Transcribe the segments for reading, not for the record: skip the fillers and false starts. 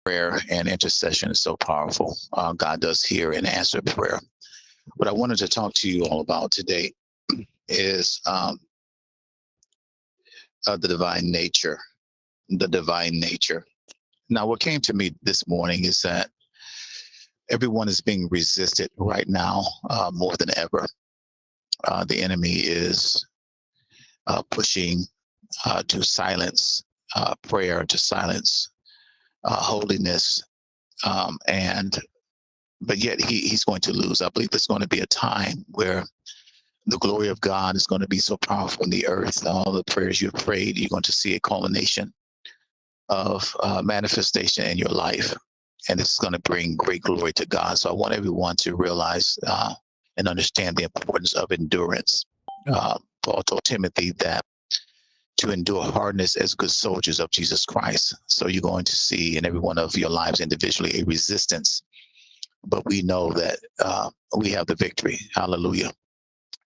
prayer and intercession is so powerful. God does hear and answer prayer. What I wanted to talk to you all about today is the divine nature. The divine nature. Now, what came to me this morning is that everyone is being resisted right now more than ever. The enemy is pushing to silence prayer, to silence holiness, and but yet he's going to lose. I believe there's going to be a time where the glory of God is going to be so powerful in the earth. All the prayers you've prayed, you're going to see a culmination of manifestation in your life. And this is going to bring great glory to God. So I want everyone to realize and understand the importance of endurance. Paul told Timothy that to endure hardness as good soldiers of Jesus Christ. So you're going to see in every one of your lives individually a resistance. But we know that we have the victory. Hallelujah.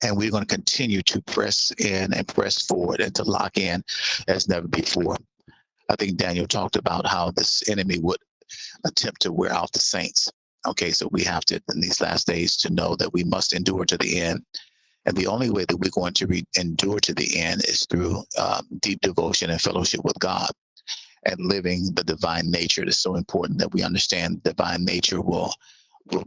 And we're going to continue to press in and press forward and to lock in as never before. I think Daniel talked about how this enemy would attempt to wear out the saints. Okay, so we have to, in these last days, to know that we must endure to the end. And the only way that we're going to endure to the end is through deep devotion and fellowship with God and living the divine nature. It is so important that we understand divine nature will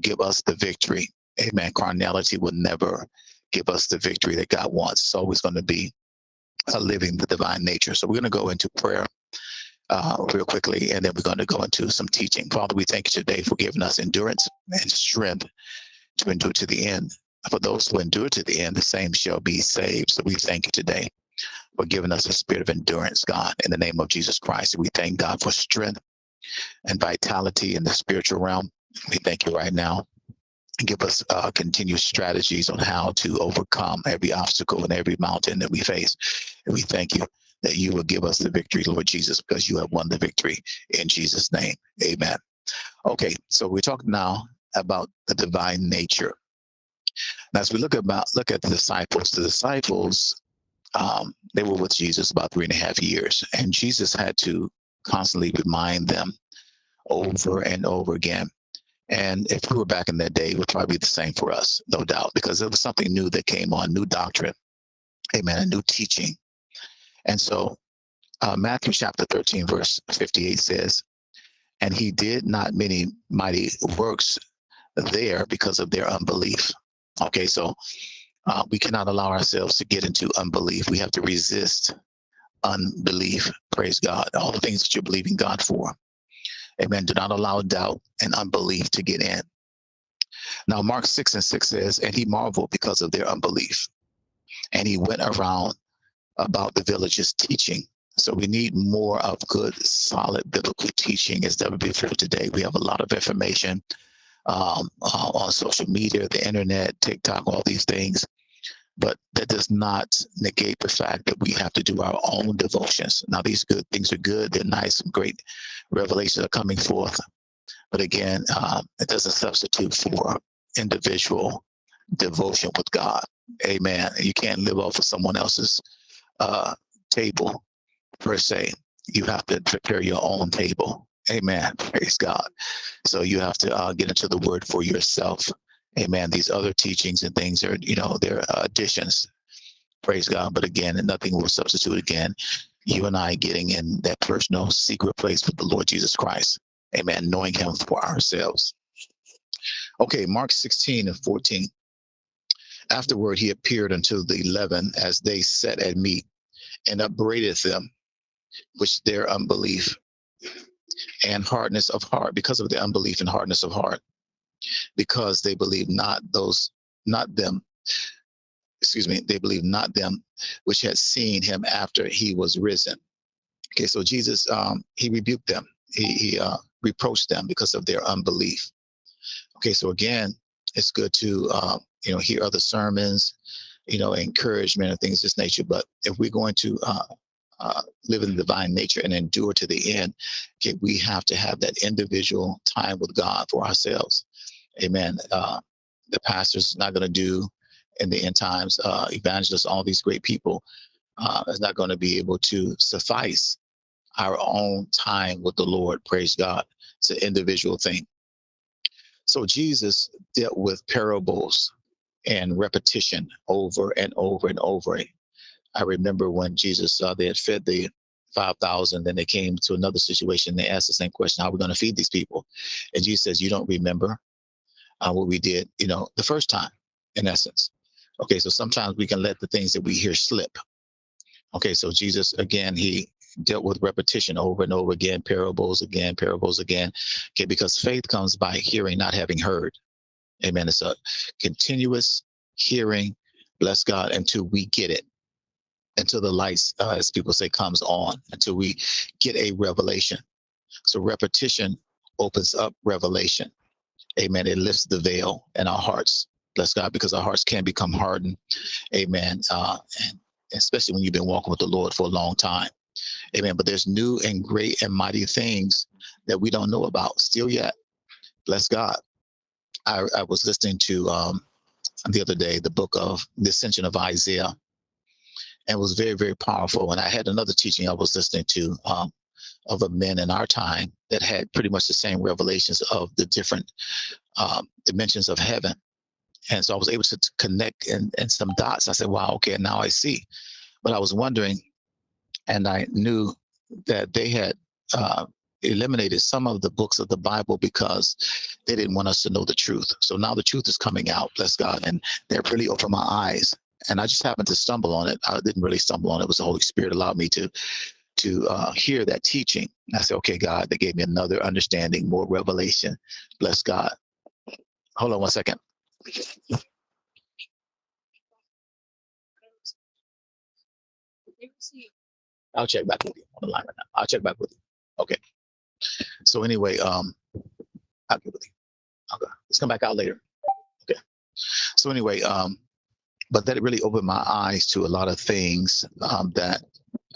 give us the victory. Amen. Carnality will never give us the victory that God wants. It's always going to be living the divine nature. So we're going to go into prayer real quickly, and then we're going to go into some teaching. Father, we thank you today for giving us endurance and strength to endure to the end. For those who endure to the end, the same shall be saved. So we thank you today for giving us a spirit of endurance, God, in the name of Jesus Christ. We thank God for strength and vitality in the spiritual realm. We thank you right now. And give us continuous strategies on how to overcome every obstacle and every mountain that we face. And we thank you that you will give us the victory, Lord Jesus, because you have won the victory in Jesus' name. Amen. Okay, so we're talking now about the divine nature. Now, as we look at the disciples, they were with Jesus about 3.5 years, and Jesus had to constantly remind them over and over again. And if we were back in that day, it would probably be the same for us, no doubt, because there was something new that came on, new doctrine, amen, a new teaching. And so Matthew chapter 13, verse 58 says, and he did not many mighty works there because of their unbelief. Okay, so we cannot allow ourselves to get into unbelief. We have to resist unbelief. Praise God. All the things that you're believing God for. Amen. Do not allow doubt and unbelief to get in. Now, Mark 6:6 says, and he marveled because of their unbelief. And he went around about the villages teaching. So we need more of good, solid biblical teaching as never before today. We have a lot of information on social media, the internet, TikTok, all these things. But that does not negate the fact that we have to do our own devotions. Now, these good things are good. They're nice and great revelations are coming forth. But again, it doesn't substitute for individual devotion with God. Amen. You can't live off of someone else's table, per se. You have to prepare your own table. Amen. Praise God. So you have to get into the word for yourself. Amen. These other teachings and things are, they're additions. Praise God. But again, nothing will substitute again. You and I getting in that personal secret place with the Lord Jesus Christ. Amen. Knowing him for ourselves. Okay, Mark 16:14. Afterward, he appeared unto the 11 as they sat at meat and upbraided them, which their unbelief and hardness of heart, because of their unbelief and hardness of heart, because they believe not them which had seen him after he was risen. Okay, so Jesus, he rebuked them. He reproached them because of their unbelief. Okay, so again, it's good to, hear other sermons, encouragement and things of this nature. But if we're going to live in the divine nature and endure to the end, okay, we have to have that individual time with God for ourselves. Amen. The pastor's not going to do in the end times, evangelists, all these great people, is not going to be able to suffice our own time with the Lord. Praise God. It's an individual thing. So Jesus dealt with parables and repetition over and over and over. I remember when Jesus they had fed the 5,000, then they came to another situation. They asked the same question: how are we going to feed these people? And Jesus says, "You don't remember what we did, the first time." In essence, okay. So sometimes we can let the things that we hear slip. Okay, so Jesus again, he dealt with repetition over and over again, parables again, parables again. Okay, because faith comes by hearing, not having heard. Amen. It's a continuous hearing, bless God, until we get it, until the lights, as people say, comes on, until we get a revelation. So repetition opens up revelation. Amen. It lifts the veil in our hearts. Bless God, because our hearts can become hardened. Amen. And especially when you've been walking with the Lord for a long time. Amen. But there's new and great and mighty things that we don't know about still yet. Bless God. I was listening to the other day the book of the Ascension of Isaiah, and it was very, very powerful. And I had another teaching I was listening to of a men in our time that had pretty much the same revelations of the different dimensions of heaven. And so I was able to connect and some dots. I said, wow, okay, now I see. But I was wondering, and I knew that they had eliminated some of the books of the Bible because they didn't want us to know the truth. So now the truth is coming out, bless God, and that really opened my eyes. And I just happened to stumble on it. I didn't really stumble on it. It was the Holy Spirit allowed me to hear that teaching. And I said, okay, God, they gave me another understanding, more revelation. Bless God. Hold on one second. I'll check back with you on the line right now. I'll check back with you. Okay. So anyway, I'll get with you. Okay. Let's come back out later. Okay. So anyway, but that really opened my eyes to a lot of things that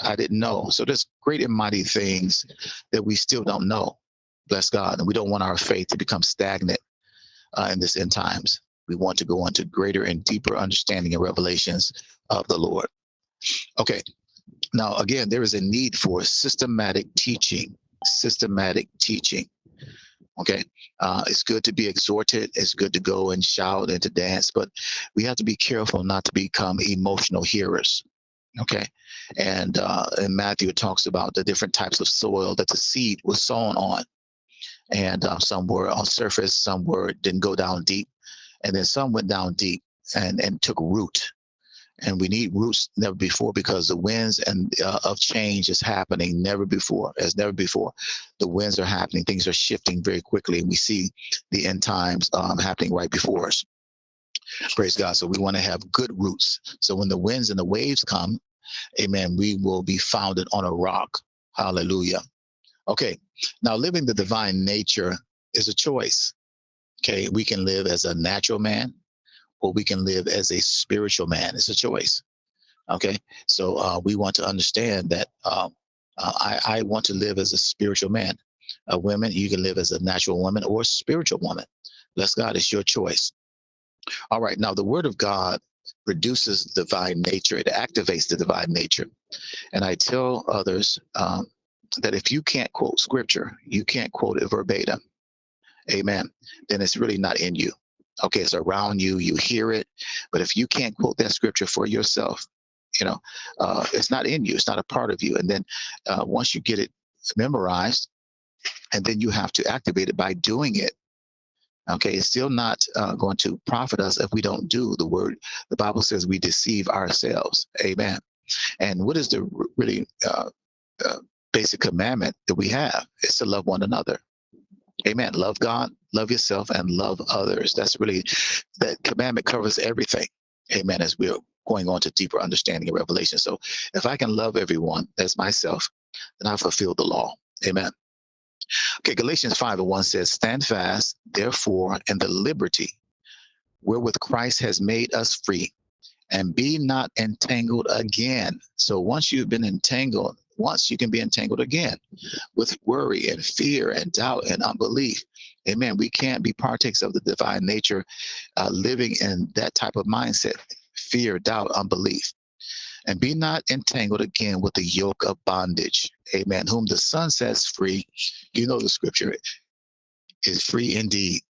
I didn't know. So there's great and mighty things that we still don't know. Bless God. And we don't want our faith to become stagnant in this end times. We want to go on to greater and deeper understanding and revelations of the Lord. Okay. Now, again, there is a need for systematic teaching. Okay. It's good to be exhorted. It's good to go and shout and to dance, but we have to be careful not to become emotional hearers. Okay. And in Matthew, it talks about the different types of soil that the seed was sown on. And some were on surface, some didn't go down deep. And then some went down deep and took root. And we need roots never before, because the winds and of change is happening never before. As never before, the winds are happening. Things are shifting very quickly. And we see the end times happening right before us. Praise God. So we want to have good roots. So when the winds and the waves come, amen, we will be founded on a rock. Hallelujah. Okay. Now, living the divine nature is a choice. Okay. We can live as a natural man, or we can live as a spiritual man. It's a choice. Okay. So we want to understand that I want to live as a spiritual man. Women, you can live as a natural woman or a spiritual woman. Bless God, it's your choice. All right. Now, the word of God produces divine nature. It activates the divine nature. And I tell others that if you can't quote scripture, you can't quote it verbatim. Amen. Then it's really not in you. Okay, it's around you, you hear it, but if you can't quote that scripture for yourself, it's not in you, it's not a part of you. And then once you get it memorized, and then you have to activate it by doing it. Okay, it's still not going to profit us if we don't do the word. The Bible says we deceive ourselves. Amen. And what is the really basic commandment that we have? It's to love one another. Amen. Love God, love yourself, and love others. That's really, that commandment covers everything. Amen. As we're going on to deeper understanding and revelation. So if I can love everyone as myself, then I fulfill the law. Amen. Okay, Galatians 5:1 says, stand fast, therefore, in the liberty wherewith Christ has made us free, and be not entangled again. So once you've been entangled, once you can be entangled again with worry and fear and doubt and unbelief. Amen. We can't be partakers of the divine nature living in that type of mindset: fear, doubt, unbelief. And be not entangled again with the yoke of bondage. Amen. Whom the Son sets free. You know the scripture. is free indeed.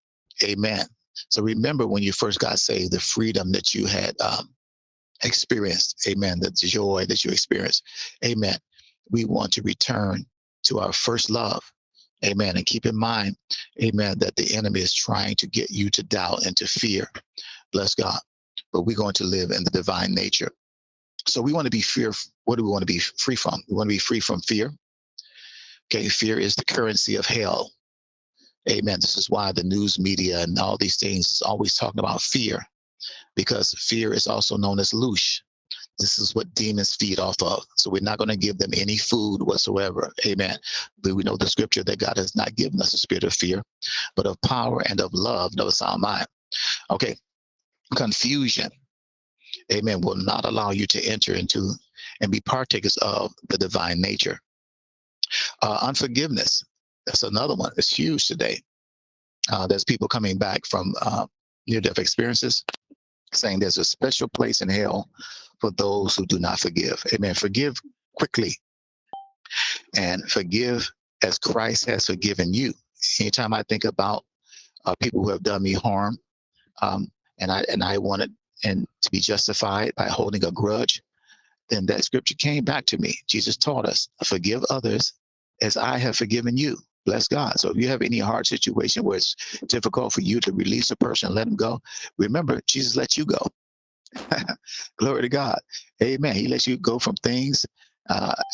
Amen. So remember when you first got saved, the freedom that you had experienced. Amen. The joy that you experienced. Amen. We want to return to our first love. Amen. And keep in mind, amen, that the enemy is trying to get you to doubt and to fear. Bless God. But we're going to live in the divine nature. So we want to be fear. What do we want to be free from? We want to be free from fear. Okay. Fear is the currency of hell. Amen. This is why the news media and all these things is always talking about fear, because fear is also known as louche. This is what demons feed off of. So we're not going to give them any food whatsoever. Amen. But we know the scripture that God has not given us a spirit of fear, but of power and of love, no sound mind. Okay. Confusion, amen, will not allow you to enter into and be partakers of the divine nature. Unforgiveness, that's another one. It's huge today. There's people coming back from near-death experiences saying there's a special place in hell for those who do not forgive. Amen. Forgive quickly and forgive as Christ has forgiven you. Anytime I think about people who have done me harm, and I wanted and to be justified by holding a grudge, then that scripture came back to me. Jesus taught us, forgive others as I have forgiven you. Bless God. So if you have any hard situation where it's difficult for you to release a person, let them go, remember, Jesus let you go. Glory to God. Amen. He lets you go from things,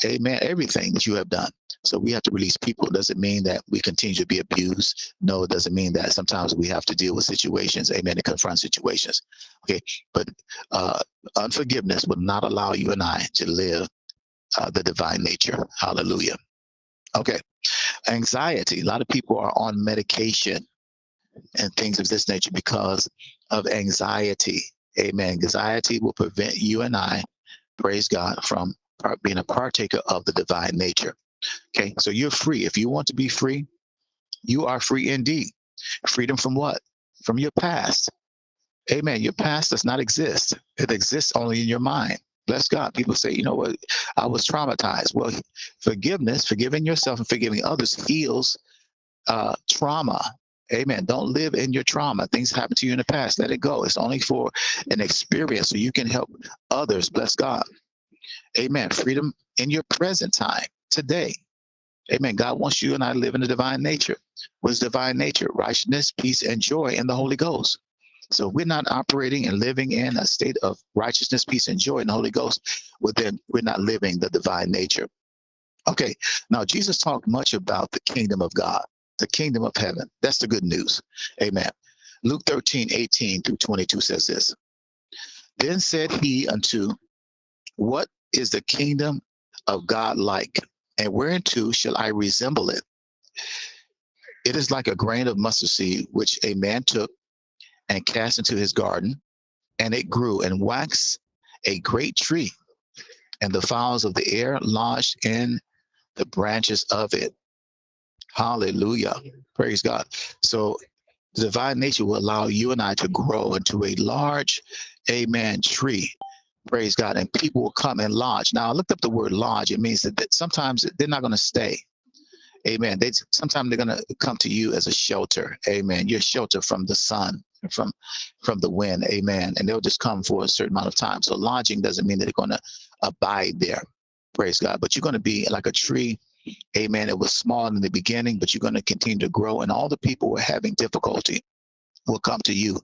amen, everything that you have done. So we have to release people. It doesn't mean that we continue to be abused. No, it doesn't mean that. Sometimes we have to deal with situations, amen, and confront situations. Okay, but unforgiveness will not allow you and I to live the divine nature. Hallelujah. Okay, anxiety. A lot of people are on medication and things of this nature because of anxiety. Amen. Anxiety will prevent you and I, praise God, from being a partaker of the divine nature. Okay, so you're free. If you want to be free, you are free indeed. Freedom from what? From your past. Amen. Your past does not exist. It exists only in your mind. Bless God. People say, you know what? I was traumatized. Well, forgiveness, forgiving yourself and forgiving others heals trauma. Amen. Don't live in your trauma. Things happen to you in the past. Let it go. It's only for an experience so you can help others. Bless God. Amen. Freedom in your present time, today. Amen. God wants you and I to live in the divine nature. What is divine nature? Righteousness, peace, and joy in the Holy Ghost. So we're not operating and living in a state of righteousness, peace, and joy in the Holy Ghost. Then we're not living the divine nature. Okay. Now, Jesus talked much about the kingdom of God, the kingdom of heaven. That's the good news. Amen. Luke 13:18-22 says this. Then said he unto, what is the kingdom of God like? And whereunto shall I resemble it? It is like a grain of mustard seed, which a man took and cast into his garden, and it grew and waxed a great tree, and the fowls of the air lodged in the branches of it. Hallelujah. Praise God. So the divine nature will allow you and I to grow into a large, amen, tree. Praise God. And people will come and lodge. Now, I looked up the word lodge. It means that sometimes they're not going to stay. Amen. Sometimes they're going to come to you as a shelter. Amen. You're shelter from the sun, from the wind. Amen. And they'll just come for a certain amount of time. So lodging doesn't mean that they're going to abide there. Praise God. But you're going to be like a tree. Amen. It was small in the beginning, but you're going to continue to grow. And all the people who are having difficulty will come to you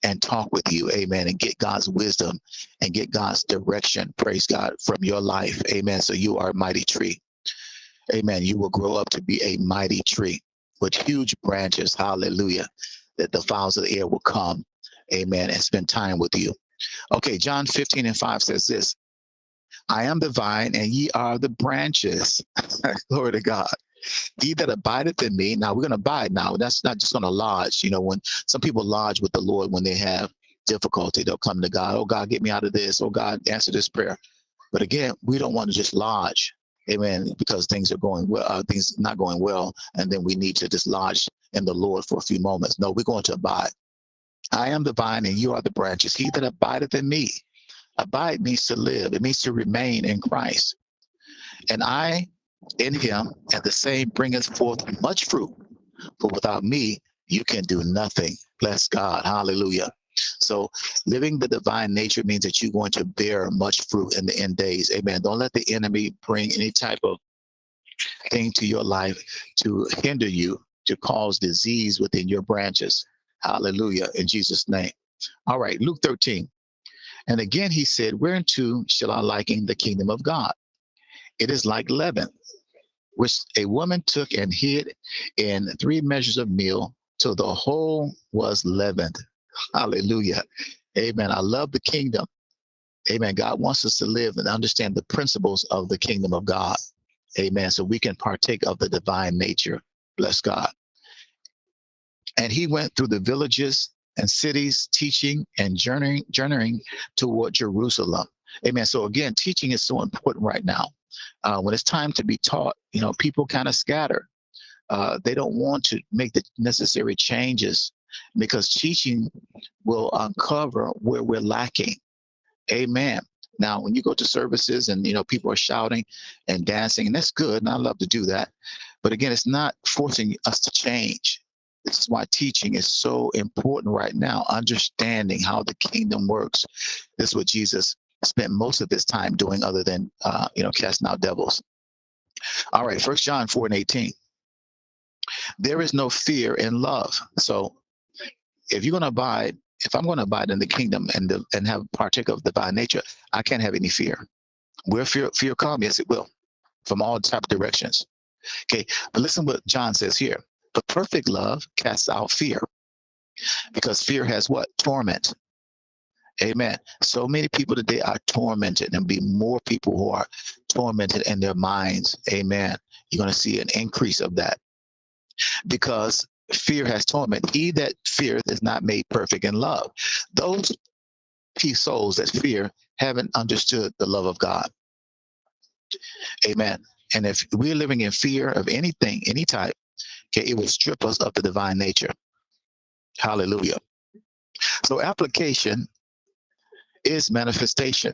and talk with you. Amen. And get God's wisdom and get God's direction. Praise God, from your life. Amen. So you are a mighty tree. Amen. You will grow up to be a mighty tree with huge branches. Hallelujah. That the fowls of the air will come. Amen. And spend time with you. Okay. John 15:5 says this. I am the vine and ye are the branches. Glory to God. He that abideth in me. Now we're going to abide now. That's not just going to lodge. You know, when some people lodge with the Lord when they have difficulty, they'll come to God. Oh, God, get me out of this. Oh, God, answer this prayer. But again, we don't want to just lodge. Amen. Because things are going well, things not going well. And then we need to just lodge in the Lord for a few moments. No, we're going to abide. I am the vine and you are the branches. He that abideth in me. Abide means to live. It means to remain in Christ. And I in him, and the same bringeth forth much fruit. For without me, you can do nothing. Bless God. Hallelujah. So living the divine nature means that you're going to bear much fruit in the end days. Amen. Don't let the enemy bring any type of thing to your life to hinder you, to cause disease within your branches. Hallelujah. In Jesus' name. All right. Luke 13. And again, he said, whereunto shall I liken the kingdom of God? It is like leaven, which a woman took and hid in 3 measures of meal till the whole was leavened. Hallelujah. Amen. I love the kingdom. Amen. God wants us to live and understand the principles of the kingdom of God. Amen. So we can partake of the divine nature. Bless God. And he went through the villages and cities, teaching and journeying toward Jerusalem. Amen. So again, teaching is so important right now. When it's time to be taught, people kind of scatter. They don't want to make the necessary changes because teaching will uncover where we're lacking. Amen. Now, when you go to services and people are shouting and dancing, and that's good, and I love to do that. But again, it's not forcing us to change. This is why teaching is so important right now. Understanding how the kingdom works. This is what Jesus spent most of his time doing, other than casting out devils. All right, 1 John 4:18. There is no fear in love. So if you're going to abide, if I'm going to abide in the kingdom and have partake of divine nature, I can't have any fear. Will fear come? Yes, it will, from all type of directions. Okay, but listen what John says here. But perfect love casts out fear, because fear has what? Torment. Amen. So many people today are tormented, and be more people who are tormented in their minds. Amen. You're going to see an increase of that, because fear has torment. He that feareth is not made perfect in love. Those souls that fear haven't understood the love of God. Amen. And if we're living in fear of anything, any type, okay, it will strip us of the divine nature. Hallelujah. So application is manifestation.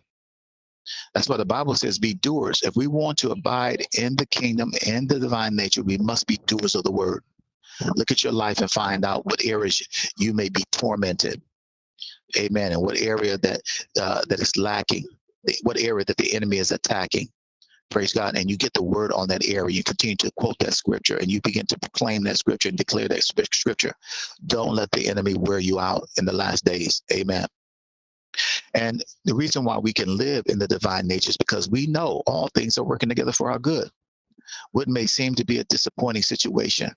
That's why the Bible says be doers. If we want to abide in the kingdom and the divine nature, we must be doers of the word. Look at your life and find out what areas you may be tormented. Amen. And what area that is lacking, what area that the enemy is attacking. Praise God. And you get the word on that area. You continue to quote that scripture, and you begin to proclaim that scripture and declare that scripture. Don't let the enemy wear you out in the last days. Amen. And the reason why we can live in the divine nature is because we know all things are working together for our good. What may seem to be a disappointing situation,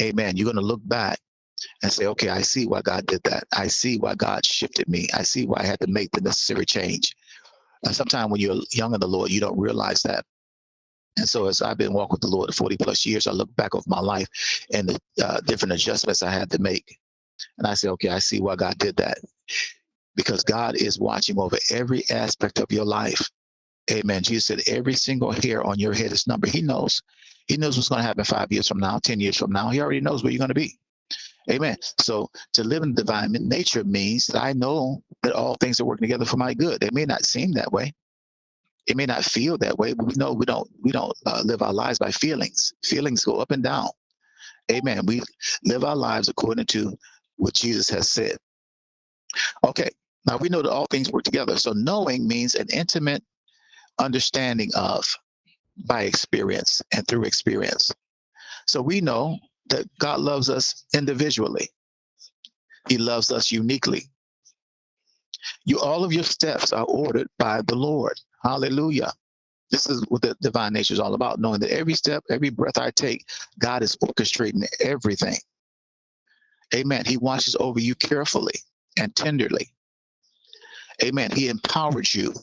amen, you're going to look back and say, okay, I see why God did that. I see why God shifted me. I see why I had to make the necessary change. And sometimes when you're young in the Lord, you don't realize that. And so as I've been walking with the Lord 40 plus years, I look back over my life and the different adjustments I had to make. And I say, okay, I see why God did that. Because God is watching over every aspect of your life. Amen. Jesus said every single hair on your head is numbered. He knows. He knows what's going to happen 5 years from now, 10 years from now. He already knows where you're going to be. Amen. So to live in divine nature means that I know that all things are working together for my good. It may not seem that way. It may not feel that way, but we know we don't live our lives by feelings. Feelings go up and down. Amen. We live our lives according to what Jesus has said. Okay. Now we know that all things work together. So knowing means an intimate understanding of, by experience and through experience. So we know that God loves us individually. He loves us uniquely. All of your steps are ordered by the Lord. Hallelujah. This is what the divine nature is all about, knowing that every step, every breath I take, God is orchestrating everything. Amen. He watches over you carefully and tenderly. Amen. He empowers you.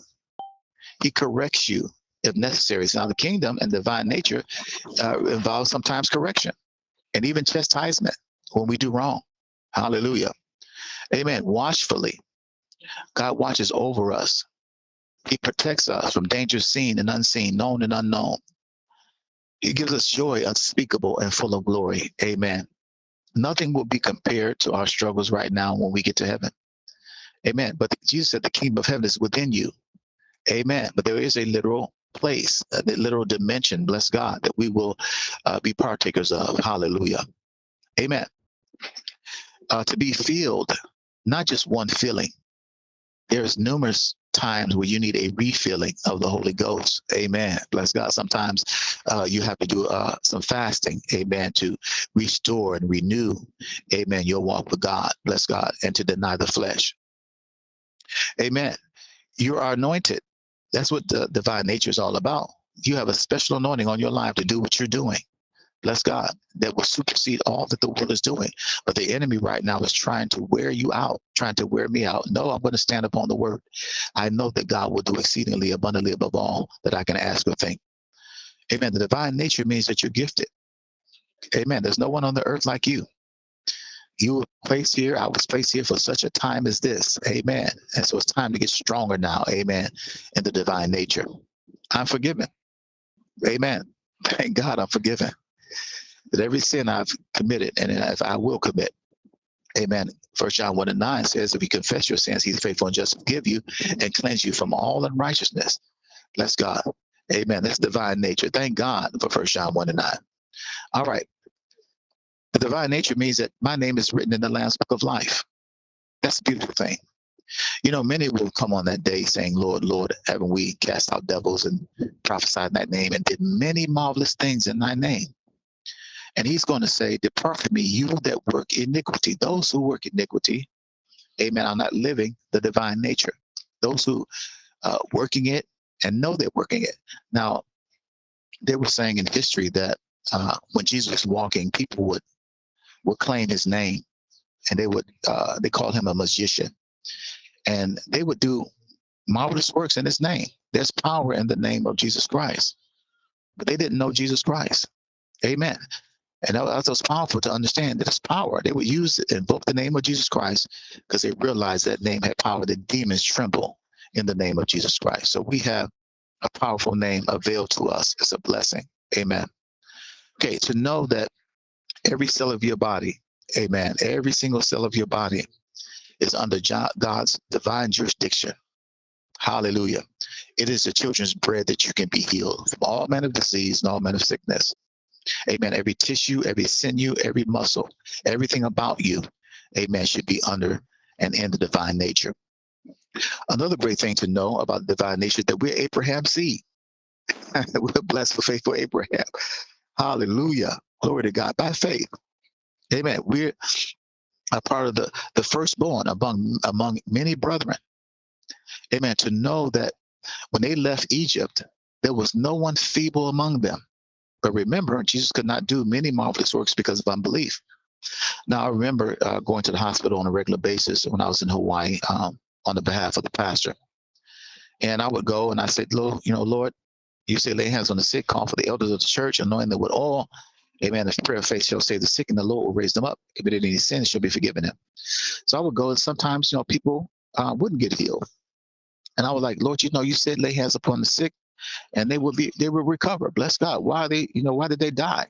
He corrects you if necessary. So now the kingdom and divine nature involves sometimes correction and even chastisement when we do wrong. Hallelujah. Amen. Watchfully. God watches over us. He protects us from dangers seen and unseen, known and unknown. He gives us joy unspeakable and full of glory. Amen. Nothing will be compared to our struggles right now when we get to heaven. Amen. But Jesus said the kingdom of heaven is within you. Amen. But there is a literal place, a literal dimension, bless God, that we will be partakers of. Hallelujah. Amen. To be filled, not just one filling. There's numerous times where you need a refilling of the Holy Ghost. Amen. Bless God. Sometimes you have to do some fasting. Amen. To restore and renew. Amen. Your walk with God. Bless God. And to deny the flesh. Amen. You are anointed. That's what the divine nature is all about. You have a special anointing on your life to do what you're doing. Bless God. That will supersede all that the world is doing. But the enemy right now is trying to wear you out, trying to wear me out. No, I'm going to stand upon the word. I know that God will do exceedingly abundantly above all that I can ask or think. Amen. The divine nature means that you're gifted. Amen. There's no one on the earth like you. You were placed here. I was placed here for such a time as this. Amen. And so it's time to get stronger now. Amen. In the divine nature. I'm forgiven. Amen. Thank God I'm forgiven. That every sin I've committed and if I will commit. Amen. 1 John 1:9 says, if you confess your sins, he's faithful and just to forgive you and cleanse you from all unrighteousness. Bless God. Amen. That's divine nature. Thank God for 1 John 1:9. All right. The divine nature means that my name is written in the Lamb's Book of Life. That's a beautiful thing. You know, many will come on that day saying, Lord, Lord, haven't we cast out devils and prophesied in thy name and did many marvelous things in thy name? And he's going to say, depart from me, you that work iniquity. Those who work iniquity, amen, are not living the divine nature. Those who working it and know they're working it. Now, they were saying in history that when Jesus was walking, people would claim his name, and they called him a magician. And they would do marvelous works in his name. There's power in the name of Jesus Christ. But they didn't know Jesus Christ. Amen. And that was powerful to understand that it's power. They would invoke the name of Jesus Christ because they realized that name had power. The demons tremble in the name of Jesus Christ. So we have a powerful name availed to us. It's a blessing. Amen. Okay, to know that every cell of your body, amen, every single cell of your body is under God's divine jurisdiction. Hallelujah. It is the children's bread that you can be healed from all manner of disease and all manner of sickness. Amen. Every tissue, every sinew, every muscle, everything about you, amen, should be under and in the divine nature. Another great thing to know about the divine nature is that we're Abraham's seed. We're blessed for faithful Abraham. Hallelujah. Glory to God by faith. Amen. We're a part of the firstborn among many brethren. Amen. To know that when they left Egypt, there was no one feeble among them. But remember, Jesus could not do many marvelous works because of unbelief. Now, I remember going to the hospital on a regular basis when I was in Hawaii on the behalf of the pastor. And I would go and I said, Lord, you say lay hands on the sick, call for the elders of the church, anointing them with oil. Amen. If prayer of faith shall save the sick, and the Lord will raise them up. If it did any sins, shall be forgiven them. So I would go, and sometimes, people wouldn't get healed. And I was like, Lord, you said lay hands upon the sick, and they will recover. Bless God. Why did they die?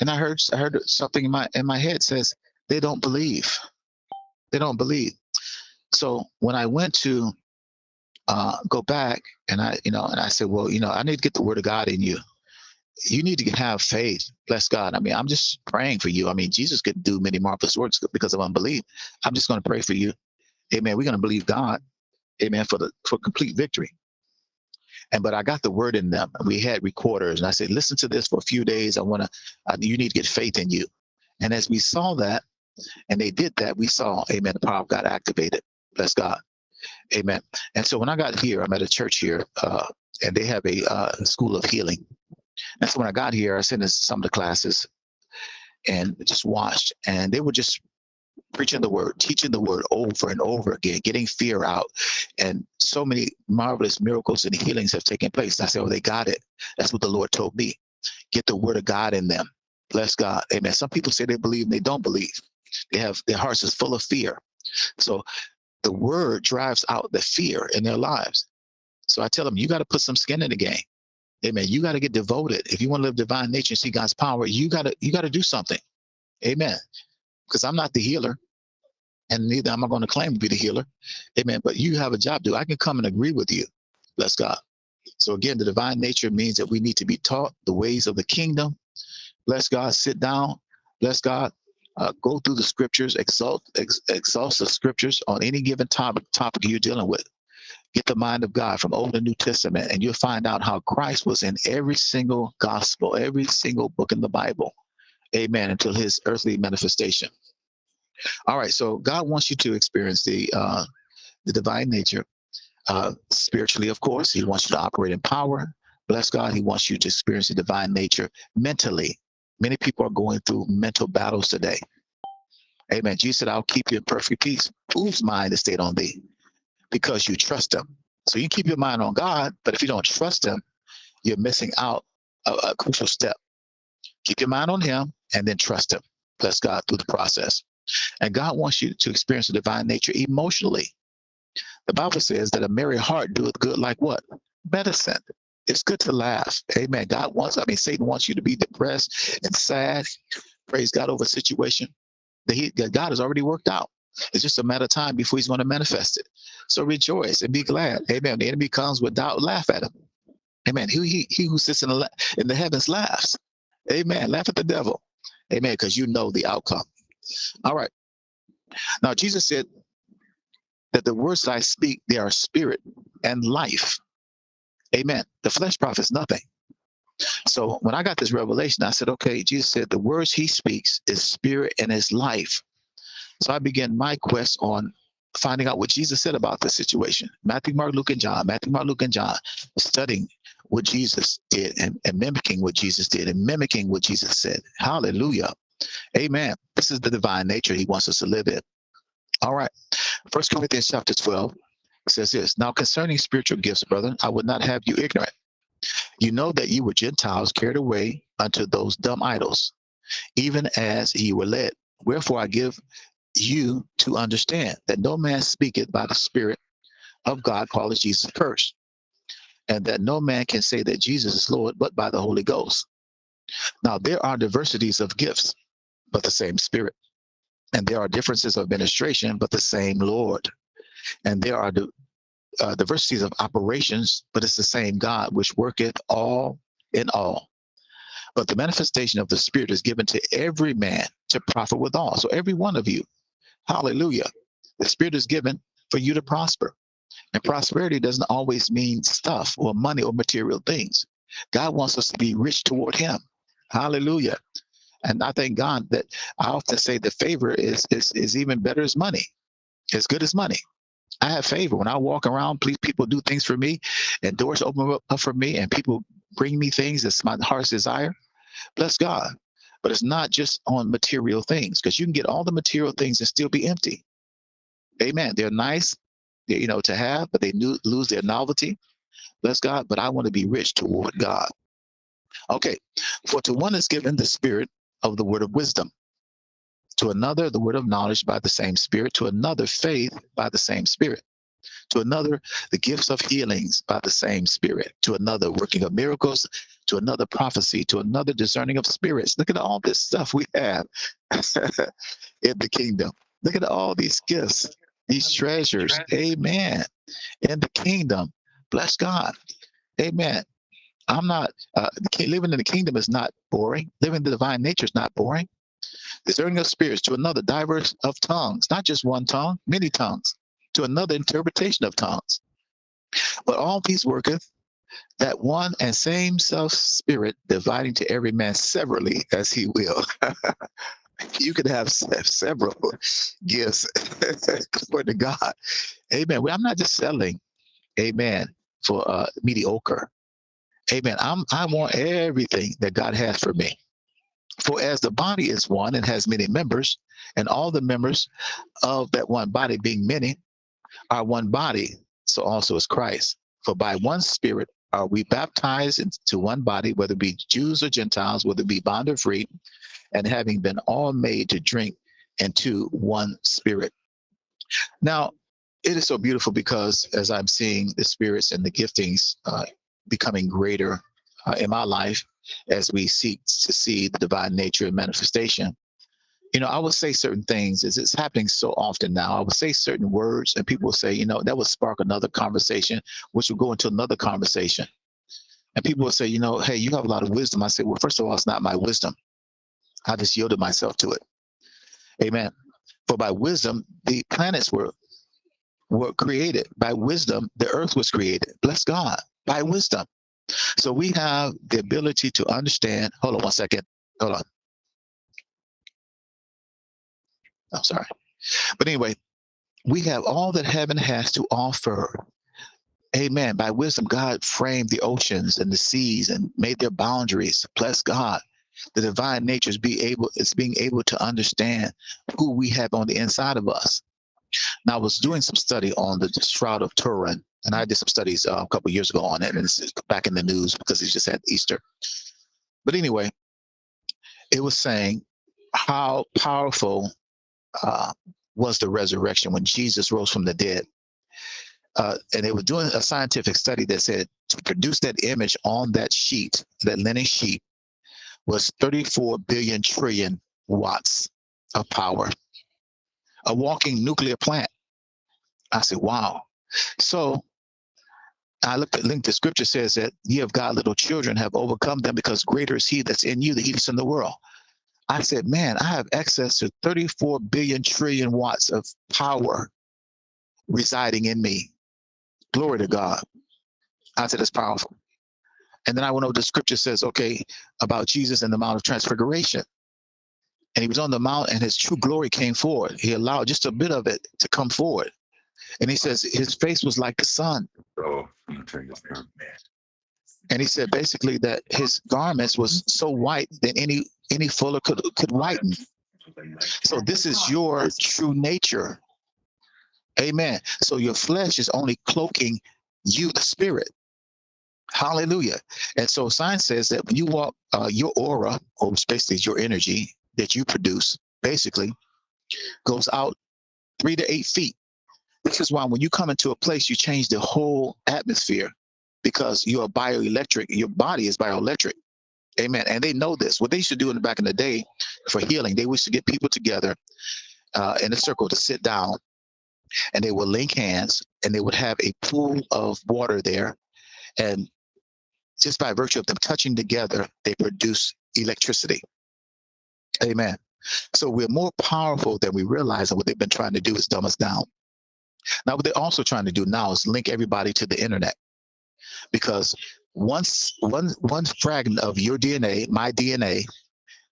And I heard something in my head says they don't believe. They don't believe. So when I went to go back, and I said, well, I need to get the word of God in you. You need to have faith. Bless God. I mean, I'm just praying for you. I mean, Jesus could do many marvelous works because of unbelief. I'm just going to pray for you. Amen. We're going to believe God. Amen. For complete victory. But I got the word in them. We had recorders, and I said, listen to this for a few days. You need to get faith in you. And as we saw that, and they did that, we saw, amen, the power of God activated. Bless God. Amen. And so when I got here, I'm at a church here, and they have a school of healing. And so when I got here, I sat in some of the classes and just watched, and they were just preaching the word, teaching the word over and over again, getting fear out. And so many marvelous miracles and healings have taken place. I said, oh, they got it. That's what the Lord told me. Get the word of God in them. Bless God. Amen. Some people say they believe and they don't believe. Their hearts is full of fear. So the word drives out the fear in their lives. So I tell them, you got to put some skin in the game. Amen. You got to get devoted. If you want to live divine nature and see God's power, you got to do something. Amen. Because I'm not the healer, and neither am I going to claim to be the healer. Amen. But you have a job to do. I can come and agree with you. Bless God. So again, the divine nature means that we need to be taught the ways of the kingdom. Bless God. Sit down. Bless God. Go through the scriptures, exalt the scriptures on any given topic you're dealing with. Get the mind of God from Old and New Testament, and you'll find out how Christ was in every single gospel, every single book in the Bible. Amen. Until his earthly manifestation. All right. So God wants you to experience the divine nature spiritually, of course. He wants you to operate in power. Bless God. He wants you to experience the divine nature mentally. Many people are going through mental battles today. Amen. Jesus said, I'll keep you in perfect peace. Whose mind is stayed on thee? Because you trust him. So you keep your mind on God, but if you don't trust him, you're missing out a crucial step. Keep your mind on him and then trust him. Bless God through the process. And God wants you to experience the divine nature emotionally. The Bible says that a merry heart doeth good like what? Medicine. It's good to laugh. Amen. Satan wants you to be depressed and sad. Praise God over a situation that God has already worked out. It's just a matter of time before he's going to manifest it. So rejoice and be glad. Amen. The enemy comes with doubt, laugh at him. Amen. He who sits in the heavens laughs. Amen. Laugh at the devil. Amen. Because you know the outcome. All right. Now, Jesus said that the words that I speak, they are spirit and life. Amen. The flesh profits nothing. So when I got this revelation, I said, okay, Jesus said the words he speaks is spirit and is life. So I began my quest on finding out what Jesus said about this situation. Matthew, Mark, Luke, and John. Matthew, Mark, Luke, and John. Studying what Jesus did and mimicking what Jesus did and mimicking what Jesus said. Hallelujah. Amen. This is the divine nature he wants us to live in. All right. 1 Corinthians chapter 12 says this. Now concerning spiritual gifts, brethren, I would not have you ignorant. You know that you were Gentiles carried away unto those dumb idols, even as ye were led. Wherefore I give you to understand that no man speaketh by the Spirit of God calleth Jesus cursed, and that no man can say that Jesus is Lord but by the Holy Ghost. Now there are diversities of gifts, but the same Spirit. And there are differences of administration, but the same Lord. And there are diversities of operations, but it's the same God which worketh all in all. But the manifestation of the Spirit is given to every man to profit withal. So every one of you, hallelujah, the Spirit is given for you to prosper. And prosperity doesn't always mean stuff or money or material things. God wants us to be rich toward him. Hallelujah. And I thank God that I often say the favor is even better as money. As good as money. I have favor. When I walk around, people do things for me and doors open up for me and people bring me things that's my heart's desire. Bless God. But it's not just on material things, because you can get all the material things and still be empty. Amen. They're nice, to have, but they lose their novelty. Bless God. But I want to be rich toward God. Okay. For to one is given the spirit of the word of wisdom, to another the word of knowledge by the same Spirit, to another faith by the same Spirit, to another the gifts of healings by the same Spirit, to another working of miracles, to another prophecy, to another discerning of spirits. Look at all this stuff we have in the kingdom. Look at all these gifts, these treasures. Amen. In the kingdom. Bless God. Amen. I'm not, living in the kingdom is not boring. Living the divine nature is not boring. Discerning of spirits, to another diverse of tongues, not just one tongue, many tongues, to another interpretation of tongues. But all these worketh that one and same self spirit, dividing to every man severally as he will. You could have several gifts according to God. Amen. Well, I'm not just selling, amen, for mediocre. Amen. I want everything that God has for me. For as the body is one and has many members, and all the members of that one body being many are one body, so also is Christ. For by one Spirit are we baptized into one body, whether it be Jews or Gentiles, whether it be bond or free, and having been all made to drink into one Spirit. Now, it is so beautiful because as I'm seeing the spirits and the giftings becoming greater in my life, as we seek to see the divine nature and manifestation, I would say certain things. It's happening so often now. I would say certain words and people will say, that would spark another conversation, which will go into another conversation. And people will say, hey, you have a lot of wisdom. I say, well, first of all, it's not my wisdom. I just yielded myself to it. Amen. For by wisdom, the planets were created. By wisdom, the earth was created. Bless God. By wisdom. So we have the ability to understand. Hold on one second. Hold on. I'm sorry. But anyway, we have all that heaven has to offer. Amen. By wisdom, God framed the oceans and the seas and made their boundaries. Bless God. The divine nature is being able to understand who we have on the inside of us. Now, I was doing some study on the Shroud of Turin, and I did some studies a couple of years ago on it, and it's back in the news because it just had Easter. But anyway, it was saying how powerful uh, was the resurrection when Jesus rose from the dead. And they were doing a scientific study that said to produce that image on that sheet, that linen sheet, was 34 billion trillion watts of power, a walking nuclear plant. I said, wow. So I looked at link. The scripture says that ye of God, little children, have overcome them because greater is he that's in you than he that's in the world. I said, man, I have access to 34 billion trillion watts of power residing in me. Glory to God. I said, it's powerful. And then I went over the scripture says, okay, about Jesus and the Mount of Transfiguration. And he was on the mount and his true glory came forward. He allowed just a bit of it to come forward. And he says his face was like the sun. Oh, I'm turn this down. And he said basically that his garments was so white that any fuller could whiten. So this is your true nature. Amen. So your flesh is only cloaking you, the spirit. Hallelujah. And so science says that when you walk, your aura, or basically your energy that you produce, basically goes out 3 to 8 feet. This is why when you come into a place, you change the whole atmosphere because you're bioelectric. Your body is bioelectric. Amen. And they know this. What they used to do in the back in the day for healing, they used to get people together in a circle to sit down, and they would link hands, and they would have a pool of water there. And just by virtue of them touching together, they produce electricity. Amen. So we're more powerful than we realize, and what they've been trying to do is dumb us down. Now, what they're also trying to do now is link everybody to the internet, because one fragment of your DNA, my DNA,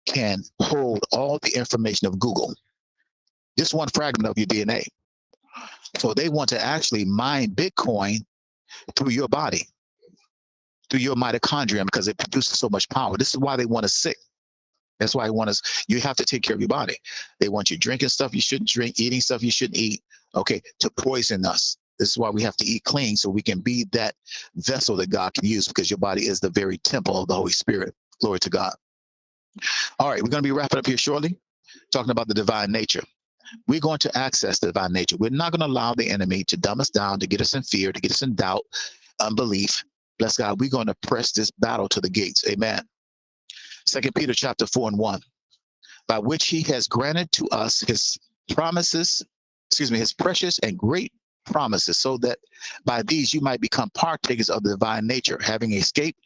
can hold all the information of Google. Just one fragment of your DNA. So they want to actually mine Bitcoin through your body, through your mitochondria, because it produces so much power. This is why they want us sick. That's why they want us. You have to take care of your body. They want you drinking stuff you shouldn't drink, eating stuff you shouldn't eat, okay, to poison us. This is why we have to eat clean, so we can be that vessel that God can use, because your body is the very temple of the Holy Spirit. Glory to God. All right, we're going to be wrapping up here shortly, talking about the divine nature. We're going to access the divine nature. We're not going to allow the enemy to dumb us down, to get us in fear, to get us in doubt, unbelief. Bless God. We're going to press this battle to the gates. Amen. 2 Peter chapter 4:1, by which he has granted to us his promises, his precious and great promises, so that by these you might become partakers of the divine nature, having escaped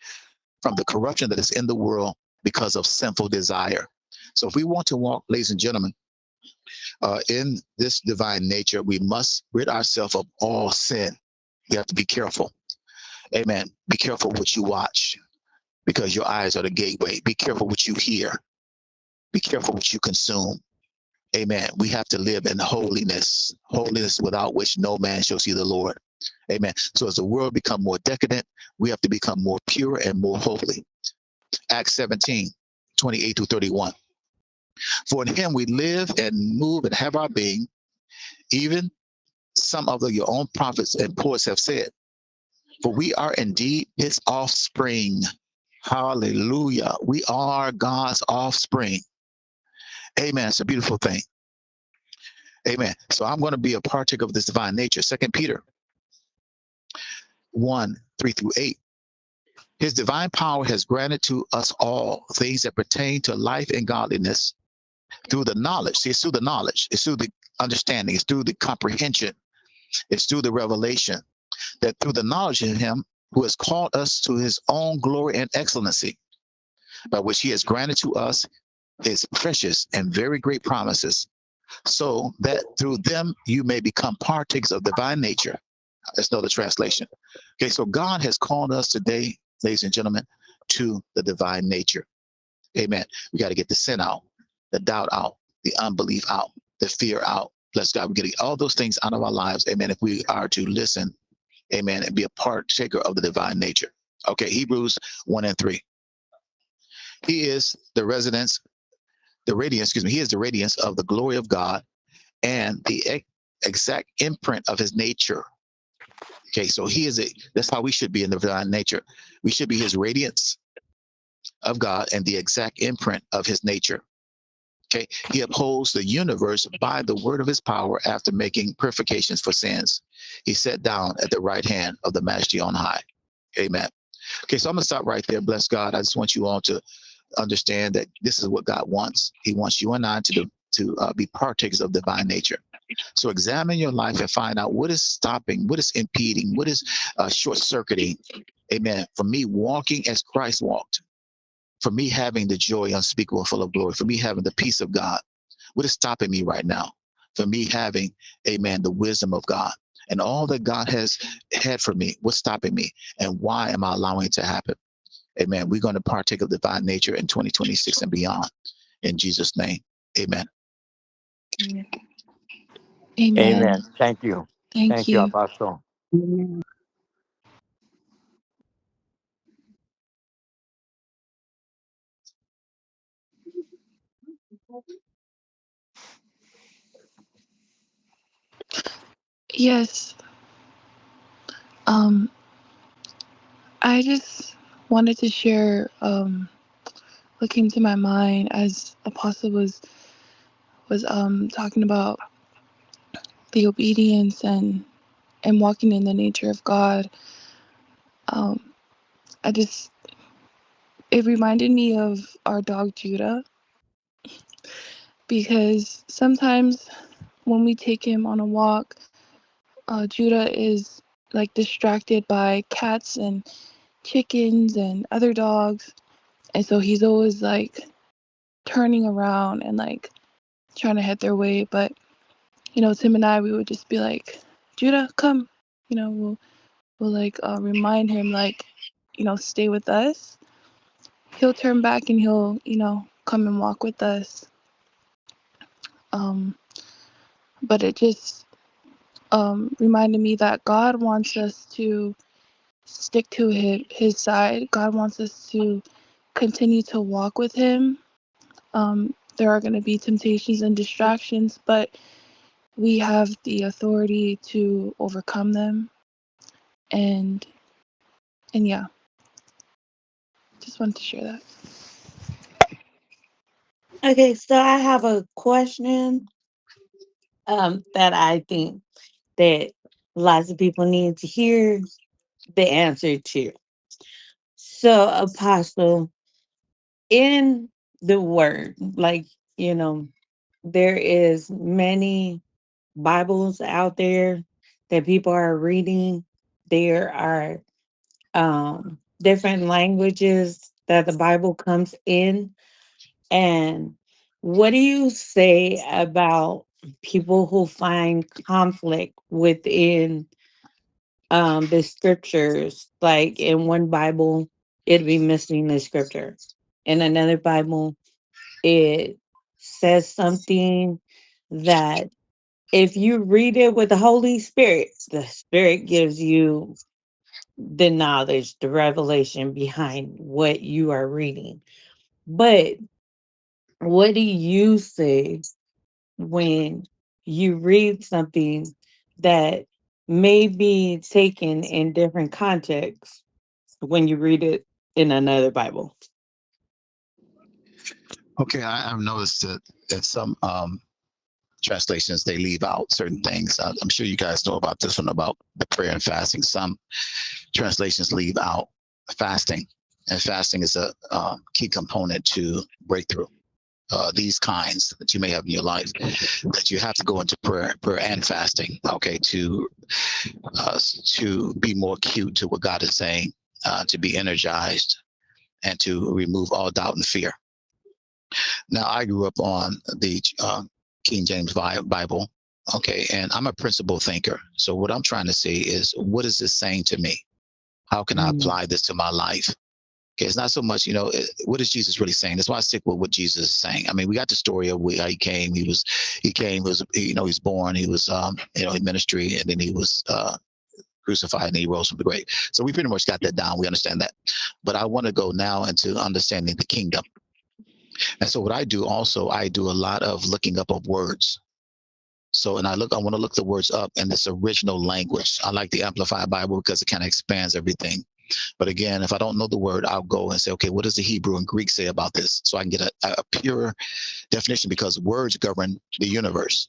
from the corruption that is in the world because of sinful desire. So if we want to walk, ladies and gentlemen, in this divine nature, we must rid ourselves of all sin. We have to be careful. Amen. Be careful what you watch, because your eyes are the gateway. Be careful what you hear. Be careful what you consume. Amen. We have to live in holiness, holiness without which no man shall see the Lord. Amen. So as the world become more decadent, we have to become more pure and more holy. Acts 17:28-31. For in him we live and move and have our being, even some of your own prophets and poets have said, for we are indeed his offspring. Hallelujah. We are God's offspring. Amen. It's a beautiful thing. Amen. So I'm going to be a partaker of this divine nature. 2 Peter 1:3-8. His divine power has granted to us all things that pertain to life and godliness through the knowledge. See, it's through the knowledge. It's through the understanding. It's through the comprehension. It's through the revelation, that through the knowledge of him who has called us to his own glory and excellency, by which he has granted to us his precious and very great promises, so that through them you may become partakers of divine nature. That's another translation. Okay, so God has called us today, ladies and gentlemen, to the divine nature. Amen. We got to get the sin out, the doubt out, the unbelief out, the fear out. Bless God. We're getting all those things out of our lives. Amen. If we are to listen, amen, and be a partaker of the divine nature. Okay, Hebrews 1 and 3. He is the residence, the radiance, excuse me, he is the radiance of the glory of God and the exact imprint of his nature. Okay, so he is that's how we should be in the divine nature. We should be his radiance of God and the exact imprint of his nature. Okay, he upholds the universe by the word of his power after making purifications for sins. He sat down at the right hand of the Majesty on high. Amen. Okay, so I'm going to stop right there. Bless God. I just want you all to understand that this is what God wants. He wants you and I to be partakers of divine nature. So examine your life and find out what is stopping, what is impeding, what is short circuiting. Amen. For me walking as Christ walked, for me having the joy unspeakable, full of glory, for me having the peace of God. What is stopping me right now? For me having, amen, the wisdom of God and all that God has had for me. What's stopping me? And why am I allowing it to happen? Amen. We're going to partake of divine nature in 2026 and beyond. In Jesus' name. Amen. Amen. Amen. Thank you. Thank Thank you, you. Apostle. Yes. Um, I just wanted to share what came to my mind as Apostle was talking about the obedience and walking in the nature of God. Um, I just it reminded me of our dog Judah, because sometimes when we take him on a walk, Judah is like distracted by cats and chickens and other dogs, and so he's always like turning around and like trying to head their way. But Tim and I, we would just be like, Judah, come. We'll like remind him, like, stay with us. He'll turn back and he'll come and walk with us. um but it just reminded me that God wants us to stick to his side. God wants us to continue to walk with him. There are going to be temptations and distractions, but we have the authority to overcome them. And yeah, just wanted to share that. Okay, so I have a question that I think that lots of people need to hear the answer to. So, Apostle, in the word, like, you know, there is many Bibles out there that people are reading. There are different languages that the Bible comes in. And what do you say about people who find conflict within the scriptures? Like in one Bible, it'd be missing the scripture. In another Bible, it says something that if you read it with the Holy Spirit, the Spirit gives you the knowledge, the revelation behind what you are reading. But what do you say when you read something that may be taken in different contexts when you read it in another Bible? Okay, I've noticed that some translations they leave out certain things. I'm sure you guys know about this one about the prayer and fasting. Some translations leave out fasting, and fasting is a key component to breakthrough. These kinds that you may have in your life, that you have to go into prayer and fasting, okay, to be more acute to what God is saying, to be energized, and to remove all doubt and fear. Now, I grew up on the King James Bible. Okay, and I'm a principle thinker. So what I'm trying to see is, what is this saying to me? How can I Mm. apply this to my life? Okay, it's not so much, what is Jesus really saying? That's why I stick with what Jesus is saying. I mean, we got the story of how he came. He was born. He was, in ministry, and then he was crucified, and he rose from the grave. So we pretty much got that down. We understand that. But I want to go now into understanding the kingdom. And so what I do also, I do a lot of looking up of words. So, I want to look the words up in this original language. I like the Amplified Bible because it kind of expands everything. But again, if I don't know the word, I'll go and say, okay, what does the Hebrew and Greek say about this? So I can get a pure definition, because words govern the universe.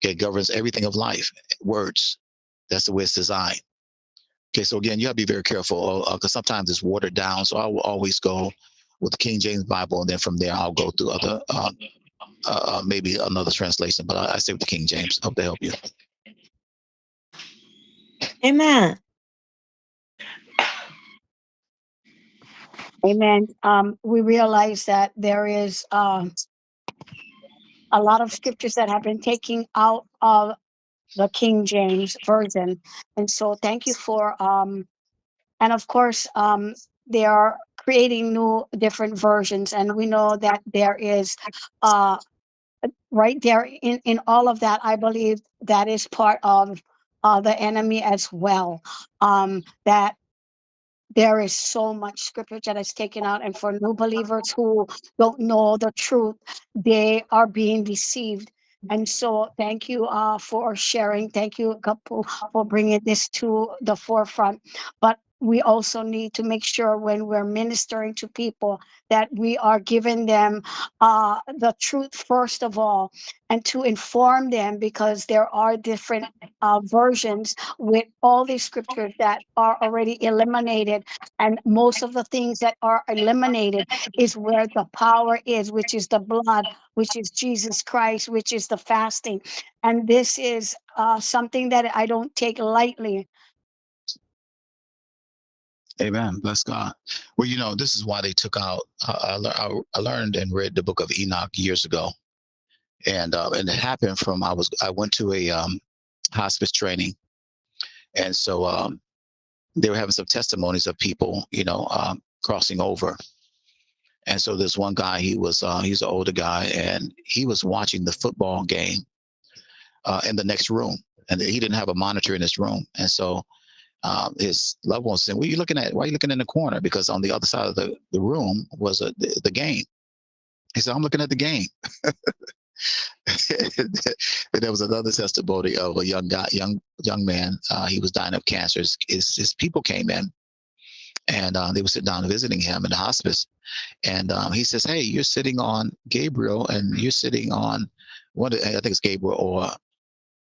Okay, it governs everything of life. Words. That's the way it's designed. Okay, so again, you have to be very careful, because sometimes it's watered down. So I will always go with the King James Bible, and then from there I'll go through other maybe another translation, but I stay with the King James. Hope they help you. Amen. Amen. We realize that there is a lot of scriptures that have been taken out of the King James version, and so thank you for and of course they are creating new different versions, and we know that there is uh right there in all of that. I believe that is part of the enemy as well. That there is so much scripture that is taken out, and for new believers who don't know the truth, they are being deceived. And so thank you for sharing. Thank you, Kapu, for bringing this to the forefront. But we also need to make sure when we're ministering to people that we are giving them the truth first of all, and to inform them, because there are different versions with all these scriptures that are already eliminated. And most of the things that are eliminated is where the power is, which is the blood, which is Jesus Christ, which is the fasting. And this is something that I don't take lightly. Amen. Bless God. Well, this is why they took out. I learned and read the book of Enoch years ago, and it happened from I went to a hospice training, and so they were having some testimonies of people, crossing over. And so this one guy, he's an older guy, and he was watching the football game in the next room, and he didn't have a monitor in his room, and so his loved one said, "What are you looking at? Why are you looking in the corner?" Because on the other side of the room was the game. He said, "I'm looking at the game." And there was another testimony of a young man. He was dying of cancer. His people came in, and they were sitting down visiting him in the hospice. And he says, "Hey, you're sitting on Gabriel, and you're sitting on I think it's Gabriel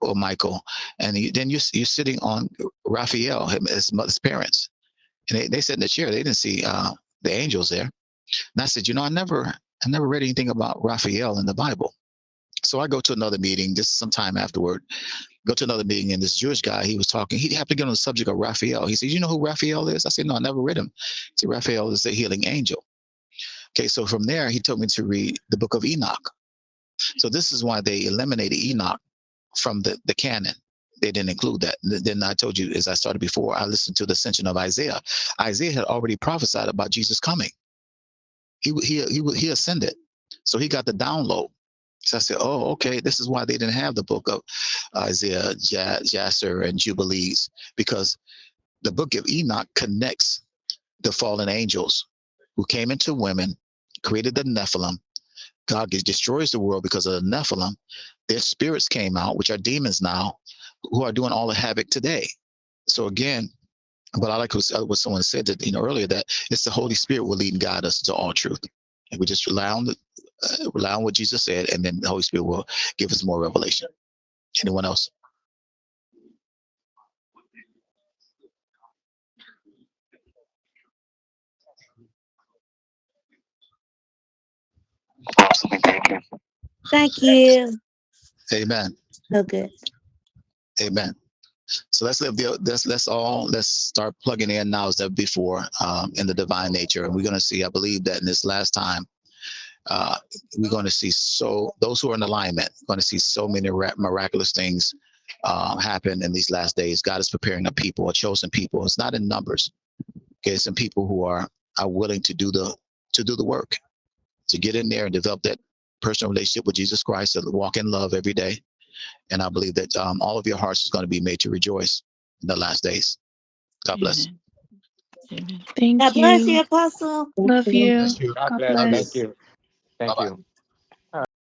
or Michael, and then you're sitting on Raphael, his mother's parents." And they sat in the chair. They didn't see the angels there. And I said, I never read anything about Raphael in the Bible. So I go to another meeting just sometime afterward. Go to another meeting, and this Jewish guy, he was talking. He happened to get on the subject of Raphael. He said, "You know who Raphael is?" I said, "No, I never read him." He said, "Raphael is the healing angel." Okay, so from there, he told me to read the book of Enoch. So this is why they eliminated Enoch from the canon. They didn't include that. Then I told you, as I started before, I listened to the ascension of Isaiah. Isaiah had already prophesied about Jesus coming. He ascended, so he got the download. So I said, "Oh, okay, this is why they didn't have the book of Isaiah, Jasher, and Jubilees, because the book of Enoch connects the fallen angels who came into women, created the Nephilim. God destroys the world because of the Nephilim. Their spirits came out, which are demons now, who are doing all the havoc today." So again, but I like what someone said that earlier, that it's the Holy Spirit will lead and guide us to all truth, and we just rely on what Jesus said, and then the Holy Spirit will give us more revelation. Anyone else? Thank you. Amen. So good. Amen. So let's start plugging in now as ever before in the divine nature, and we're going to see. I believe that in this last time, uh, we're going to see those who are in alignment going to see so many miraculous things happen in these last days. God is preparing a people, a chosen people. It's not in numbers. Okay, it's in people who are willing to do the work, to get in there and develop that personal relationship with Jesus Christ, to walk in love every day. And I believe that all of your hearts is going to be made to rejoice in the last days. God bless. Amen. Amen. Thank God bless you, you. Apostle. Love you. Bless you. God bless. Love you. Thank bless. you. Thank Bye-bye. you.